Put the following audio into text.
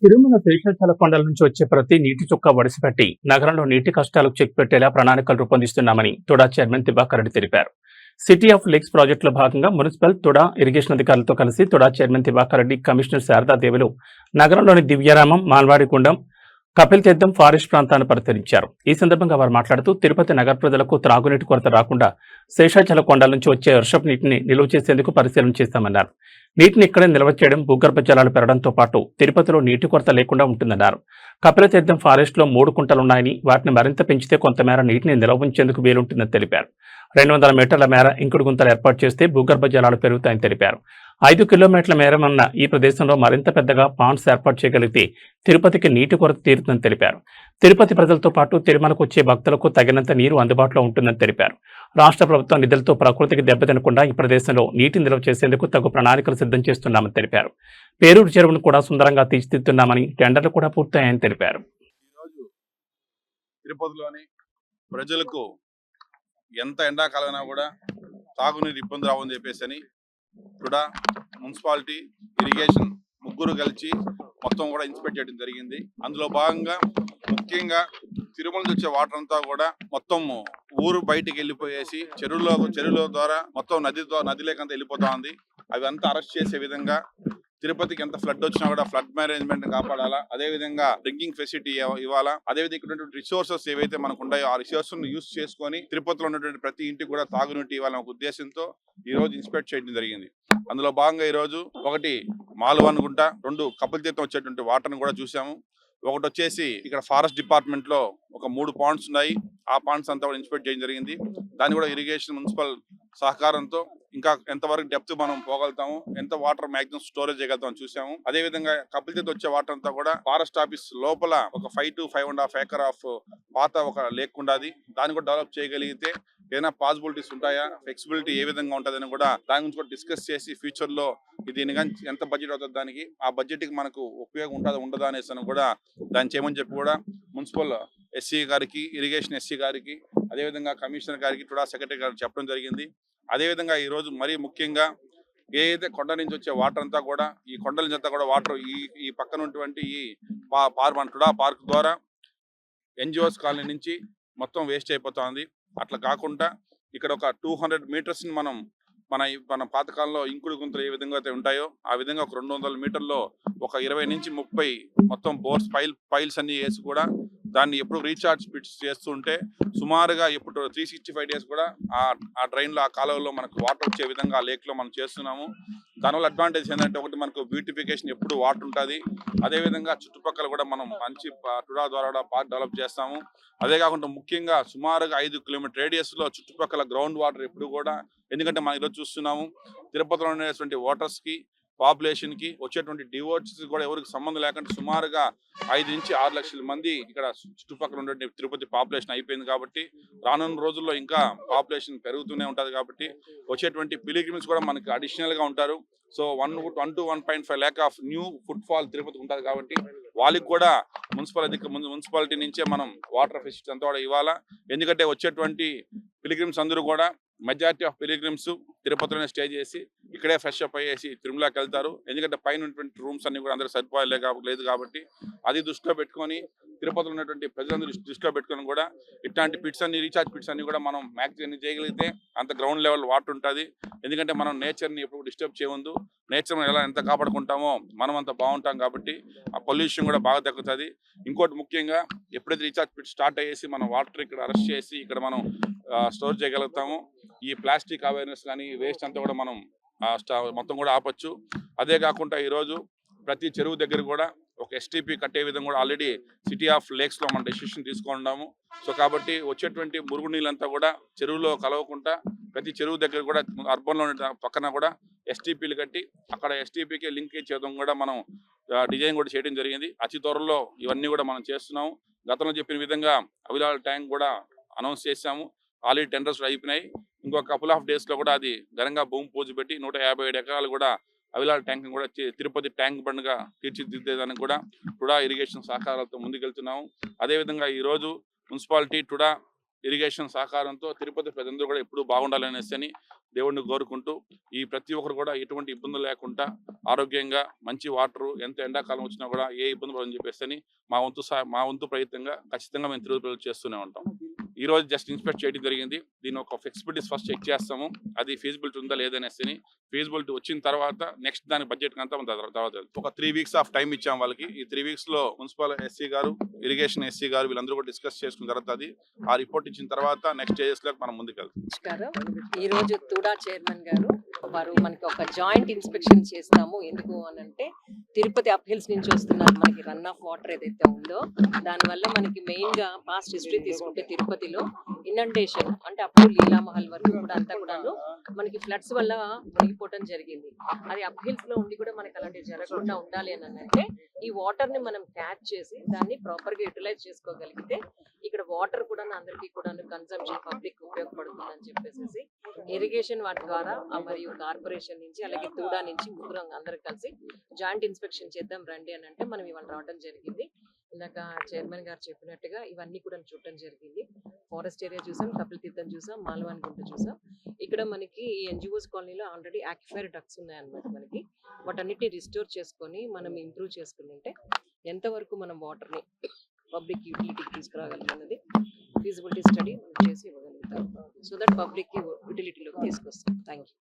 తిరుమల శేషాచల కొండల నుంచి వచ్చే ప్రతి నీటి చుక్క వడిసిపెట్టి నగరంలో నీటి కష్టాలకు చెక్ పెట్టేలా ప్రణాళికలు రూపొందిస్తున్నామని తుడా చైర్మన్ దివాకర్ రెడ్డి తెలిపారు. సిటీ ఆఫ్ లేక్స్ ప్రాజెక్టులో భాగంగా మున్సిపల్ తుడా ఇరిగేషన్ అధికారులతో కలిసి తుడా చైర్మన్ దివాకర్ రెడ్డి, కమిషనర్ శారదాదేవులు నగరంలోని దివ్యారామం, మాల్వాడిగుండం, కపిల్ తీర్థం ఫారెస్ట్ ప్రాంతాన్ని పరిశీలించారు. ఈ సందర్భంగా వారు మాట్లాడుతూ తిరుపతి నగర ప్రజలకు త్రాగునీటి కొరత రాకుండా శేషాచల కొండల నుంచి వచ్చే వర్షపు నీటిని నిల్వ చేసేందుకు పరిశీలన చేశామన్నారు. నీటిని ఇక్కడే నిల్వ చేయడం, భూగర్భ జలాలు పెరగడంతో పాటు తిరుపతిలో నీటి కొరత లేకుండా ఉంటుందన్నారు. కపిల తీర్థం ఫారెస్ట్ లో 3 కుంటలున్నాయని వాటిని మరింత పెంచితే కొంతమేర నీటిని నిల్వ ఉంచేందుకు వీలుంటుందని తెలిపారు. 200 మీటర్ల మేర ఇంకుడు గుంతలు ఏర్పాటు చేస్తే భూగర్భ జలాలు పెరుగుతాయని తెలిపారు. 5 కిలోమీటర్ల మేర ఉన్న ఈ ప్రదేశంలో మరింత పెద్దగా పాండ్స్ ఏర్పాటు చేయగలిగితే తిరుపతికి నీటి కొరత తీరుతుందని తెలిపారు. తిరుపతి ప్రజలతో పాటు తిరుమలకు వచ్చే భక్తులకు తగినంత నీరు అందుబాటులో ఉంటుందని తెలిపారు. రాష్ట్ర ప్రభుత్వం నిధులతో ప్రకృతికి దెబ్బతినకుండా ఈ ప్రదేశంలో నీటి నిల్వ చేసేందుకు తగు ప్రణాళికలు సిద్ధం చేస్తున్నామని తెలిపారు. పేరూరు చెరువును కూడా సుందరంగా తీర్చిదిద్దున్నామని, టెండర్లు కూడా పూర్తయ్యాయని తెలిపారు. తిరుపతిలోని ప్రజలకు ఎంత ఎండాకాలమైనా కూడా తాగునీరు ఇబ్బంది రావని చెప్పేసి తుడా మున్సిపాలిటీ, ఇరిగేషన్ ముగ్గురు కలిసి మొత్తం కూడా ఇన్స్పెక్ట్ చేయడం జరిగింది. అందులో భాగంగా ముఖ్యంగా తిరుమల నుంచి వచ్చే వాటర్ అంతా కూడా మొత్తం ఊరు బయటికి వెళ్ళిపోయేసి చెరువుల ద్వారా మొత్తం నదిలోకంతా వెళ్ళిపోతా ఉంది. అవి అంతా అరెస్ట్ చేసే విధంగా తిరుపతికి ఎంత ఫ్లడ్ వచ్చినా కూడా ఫ్లడ్ మేనేజ్మెంట్ కాపాడాలా, అదే విధంగా డ్రింకింగ్ ఫెసిలిటీ ఇవ్వాలా, అదే విధంగా ఇక్కడ రిసోర్సెస్ ఏవైతే మనకు ఉన్నాయో ఆ రిసోర్సెస్ యూజ్ చేసుకొని తిరుపతిలో ఉన్నటువంటి ప్రతి ఇంటికి కూడా తాగునీటి ఇవ్వాలనే ఒక ఉద్దేశంతో ఈ రోజు ఇన్స్పెక్ట్ చేయడం జరిగింది. అందులో భాగంగా ఈ రోజు 1 మాల్వాడిగుంట, 2 కపిల్ తీర్థం వచ్చేటువంటి వాటర్ని కూడా చూసాము. ఒకటి వచ్చేసి ఇక్కడ ఫారెస్ట్ డిపార్ట్మెంట్ లో ఒక 3 పాండ్స్ ఉన్నాయి. ఆ పాండ్స్ అంతా కూడా ఇన్స్పెక్ట్ చేయడం జరిగింది. దాన్ని కూడా ఇరిగేషన్ మున్సిపల్ సహకారంతో ఇంకా ఎంతవరకు డెప్త్ మనం పోగలుగుతాము, ఎంత వాటర్ మాక్సిమం స్టోరేజ్ చేయగలుగుతాం చూసాము. అదే విధంగా కపిల్ తీర్థం వచ్చే వాటర్ అంతా కూడా ఫారెస్ట్ ఆఫీస్ లోపల ఒక 5 to 5.5 acre ఆఫ్ పాత ఒక లేక్ ఉండాది. దాన్ని కూడా డెవలప్ చేయగలిగితే ఏదైనా పాసిబిలిటీస్ ఉంటాయా, ఫ్లెక్సిబిలిటీ ఏ విధంగా ఉంటుందని కూడా దాని గురించి కూడా డిస్కస్ చేసి ఫ్యూచర్ లో దీని కానీ ఎంత బడ్జెట్ అవుతుంది, దానికి ఆ బడ్జెట్ కి మనకు ఉపయోగం ఉంటుందా ఉండదా అనేసి కూడా దాన్ని చేయమని చెప్పి కూడా మున్సిపల్ ఎస్సీ గారికి, ఇరిగేషన్ ఎస్సీ గారికి, అదేవిధంగా కమిషనర్ గారికి, టుడా సెక్రటరీ గారికి చెప్పడం జరిగింది. అదేవిధంగా ఈ రోజు మరీ ముఖ్యంగా ఏదైతే కొండ నుంచి వచ్చే వాటర్ అంతా కూడా ఈ కొండల నుంచి అంతా కూడా వాటర్ ఈ పక్కన ఉన్నటువంటి ఈ టుడా పార్క్ ద్వారా ఎన్జిఓస్ కాలనీ నుంచి మొత్తం వేస్ట్ అయిపోతుంది. అట్లా కాకుండా ఇక్కడ ఒక 200 meters ని మన పాతకాలంలో ఇంకుడు గుంతలు ఏ విధంగా అయితే ఉంటాయో ఆ విధంగా ఒక 200 మీటర్లో ఒక 20 నుంచి 30 మొత్తం బోర్స్ పైల్స్ అన్ని వేసి కూడా దాన్ని ఎప్పుడు రీఛార్జ్ పిట్స్ చేస్తుంటే సుమారుగా ఇప్పుడు 365 days కూడా ఆ డ్రైన్లో, ఆ కాలువలో మనకు వాటర్ వచ్చే విధంగా ఆ లేక్లో మనం చేస్తున్నాము. దానివల్ల అడ్వాంటేజ్ ఏంటంటే ఒకటి మనకు బ్యూటిఫికేషన్ ఎప్పుడు వాటర్ ఉంటుంది. అదేవిధంగా చుట్టుపక్కల కూడా మనం మంచి టుడా ద్వారా కూడా పార్క్ డెవలప్ చేస్తాము. అదే కాకుండా ముఖ్యంగా సుమారుగా 5 kilometer రేడియస్లో చుట్టుపక్కల గ్రౌండ్ వాటర్ ఎప్పుడు కూడా, ఎందుకంటే మనం ఈరోజు చూస్తున్నాము తిరుపతిలో ఉండేటువంటి వాటర్స్కి, పాపులేషన్కి, వచ్చేటువంటి డివోట్స్ కూడా ఎవరికి సంబంధం లేకుండా సుమారుగా 5 నుంచి 6 లక్షల మంది ఇక్కడ చుట్టుపక్కల ఉండే తిరుపతి పాపులేషన్ అయిపోయింది. కాబట్టి రానున్న రోజుల్లో ఇంకా పాపులేషన్ పెరుగుతూనే ఉంటుంది. కాబట్టి వచ్చేటువంటి పిలిగ్రిమ్స్ కూడా మనకి అడిషనల్గా ఉంటారు. So 1 to 1.5 lakh of new foot fall Tirupati ఉంటుంది. కాబట్టి వాళ్ళకి కూడా మున్సిపాలిటీ నుంచే మనం వాటర్ ఫెసిలిటీ అంతా కూడా ఇవ్వాలా. ఎందుకంటే వచ్చేటువంటి పిలిగ్రిమ్స్ అందరూ కూడా మెజారిటీ ఆఫ్ పిలిగ్రిమ్స్ తిరుపతిలోనే స్టే చేసి ఇక్కడే ఫ్రెష్ అప్ అయ్యేసి తిరుమలకి వెళ్తారు. ఎందుకంటే పైన ఉన్నటువంటి రూమ్స్ అన్ని కూడా అందరూ సరిపోలేదు. కాబట్టి అది దృష్టిలో పెట్టుకొని తిరుపతిలో ఉన్నటువంటి ప్రజలందరూ దృష్టిలో పెట్టుకొని కూడా ఇట్లాంటి పిట్స్ అన్ని, రీఛార్జ్ పిట్స్ అన్ని కూడా మనం మ్యాక్సిమం చేయగలిగితే అంత గ్రౌండ్ లెవెల్ వాటర్ ఉంటుంది. ఎందుకంటే మనం నేచర్ని ఎప్పుడు డిస్టర్బ్ చేయవద్దు. నేచర్ ఎలా ఎంత కాపాడుకుంటామో మనం అంత బాగుంటాం. కాబట్టి ఆ పొల్యూషన్ కూడా బాగా తగ్గుతుంది. ఇంకోటి ముఖ్యంగా ఎప్పుడైతే రీఛార్జ్ పిట్ స్టార్ట్ అయ్యేసి మనం వాటర్ ఇక్కడ అరెస్ట్ చేసి ఇక్కడ మనం స్టోర్ చేయగలుగుతాము. ఈ ప్లాస్టిక్ అవేర్నెస్ కానీ వేస్ట్ అంతా కూడా మనం మొత్తం కూడా ఆపచ్చు. అదే కాకుండా ఈరోజు ప్రతి చెరువు దగ్గర కూడా ఒక STP కట్టే విధంగా కూడా ఆల్రెడీ సిటీ ఆఫ్ లేక్స్లో మనం డెసిషన్ తీసుకున్నాము. సో కాబట్టి వచ్చేటువంటి మురుగునీళ్ళంతా కూడా చెరువులో కలవకుండా ప్రతి చెరువు దగ్గర కూడా అర్బన్లో పక్కన కూడా STPలు కట్టి అక్కడ STPకి లింకేజ్ చేయడం కూడా మనం డిజైన్ కూడా చేయడం జరిగింది. అతి త్వరలో ఇవన్నీ కూడా మనం చేస్తున్నాము. గతంలో చెప్పిన విధంగా అవిలాల ట్యాంక్ కూడా అనౌన్స్ చేశాము. ఆల్రెడీ టెండర్స్ అయిపోయినాయి. ఇంకో కపుల్ ఆఫ్ డేస్లో కూడా అది ఘనంగా భూమి పూజ పెట్టి 157 ఎకరాలు కూడా అవిలాల ట్యాంక్ కూడా తిరుపతి ట్యాంక్ బండ్గా తీర్చిదిద్దేదానికి కూడా టుడా ఇరిగేషన్ సహకారాలతో ముందుకెళ్తున్నాము. అదేవిధంగా ఈరోజు మున్సిపాలిటీ, టుడా ఇరిగేషన్ సహకారంతో తిరుపతి ప్రజలందరూ కూడా ఎప్పుడు బాగుండాలనేసి దేవుడిని కోరుకుంటూ ఈ ప్రతి ఒక్కరు కూడా ఎటువంటి ఇబ్బందులు లేకుండా ఆరోగ్యంగా మంచి వాటర్ ఎంత ఎండాకాలం వచ్చినా కూడా ఏ ఇబ్బంది పడని చెప్పేసి మా వంతు ప్రయత్నంగా ఖచ్చితంగా మేము తిరుపతి చేస్తూనే ఉంటాం. ఈ రోజు జస్ట్ ఇన్స్పెక్ట్ చేయడం జరిగింది. దీని ఒక ఫెక్సిబిలిటీస్ ఫస్ట్ చెక్ చేస్తాము, అది ఫీజిబిలిటీ ఉందా లేదనేసి. ఫీజిబిలిటీ వచ్చిన తర్వాత నెక్స్ట్ దాని బడ్జెట్ అంతా తర్వాత ఒక 3 వీక్స్ ఆఫ్ టైం ఇచ్చాం వాళ్ళకి. ఈ 3 వీక్స్ లో మున్సిపల్ ఎస్సీ గారు, ఇరిగేషన్ ఎస్సీ గారు వీళ్ళందరూ కూడా డిస్కస్ చేసుకున్న తర్వాత ఆ రిపోర్ట్ ఇచ్చిన తర్వాత నెక్స్ట్ స్టేజెస్ లో మనం ముందుకెళ్తాం. ఈ రోజు తుడా చైర్మన్ గారు వారు మనకి ఒక జాయింట్ ఇన్స్పెక్షన్ చేస్తాము. ఎందుకు అనంటే తిరుపతి అప్ హిల్స్ నుంచి వస్తున్నారు మనకి రన్ ఆఫ్ వాటర్ ఏదైతే ఉందో దానివల్ల మనకి మెయిన్ గా పాస్ట్ హిస్టరీ తీసుకుంటే తిరుపతిలో ఇనండేషన్ అంటే అప్పుడు లీలామహల్ వరకు కూడా అంతా కూడాను మనకి ఫ్లడ్స్ వల్ల మునిగిపోవడం జరిగింది. అది అప్ హిల్స్ లో ఉండి కూడా మనకి అలాంటివి జరగకుండా ఉండాలి అని అంటే ఈ వాటర్ ని మనం క్యాచ్ చేసి దాన్ని ప్రాపర్ గా యూటిలైజ్ చేసుకోగలిగితే ఇక్కడ వాటర్ కూడా అందరికీ కూడా కన్సంప్షన్ పబ్లిక్ ఉపయోగపడుతుంది అని చెప్పేసి ఇరిగేషన్ వాటి ద్వారా మరియు కార్పొరేషన్ నుంచి అలాగే తూడా నుంచి ముగ్గురు అందరం కలిసి జాయింట్ ఇన్స్పెక్షన్ చేద్దాం రండి అని అంటే మనం ఇవాళ రావడం జరిగింది. ఇందాక చైర్మన్ గారు చెప్పినట్టుగా ఇవన్నీ కూడా చూడటం జరిగింది. ఫారెస్ట్ ఏరియా చూసాం, కపిల్ తీర్థం చూసాం, మాల్వాన్ గుంట చూసాం. ఇక్కడ మనకి ఎన్జిఓస్ కాలనీలో ఆల్రెడీ యాక్విఫైర్ డక్ట్స్ ఉన్నాయన్నమాట. మనకి వాటన్నిటిని రిస్టోర్ చేసుకొని మనం ఇంప్రూవ్ చేసుకుని ఉంటే ఎంతవరకు మనం వాటర్ని పబ్లిక్ యూటిలిటీకి తీసుకురాగలం అన్నది ఫీజిబిలిటీ స్టడీ చేసి ఇవ్వగలుగుతాం. సో దట్ పబ్లిక్ యూటిలిటీలోకి తీసుకొస్తాం. Thank you.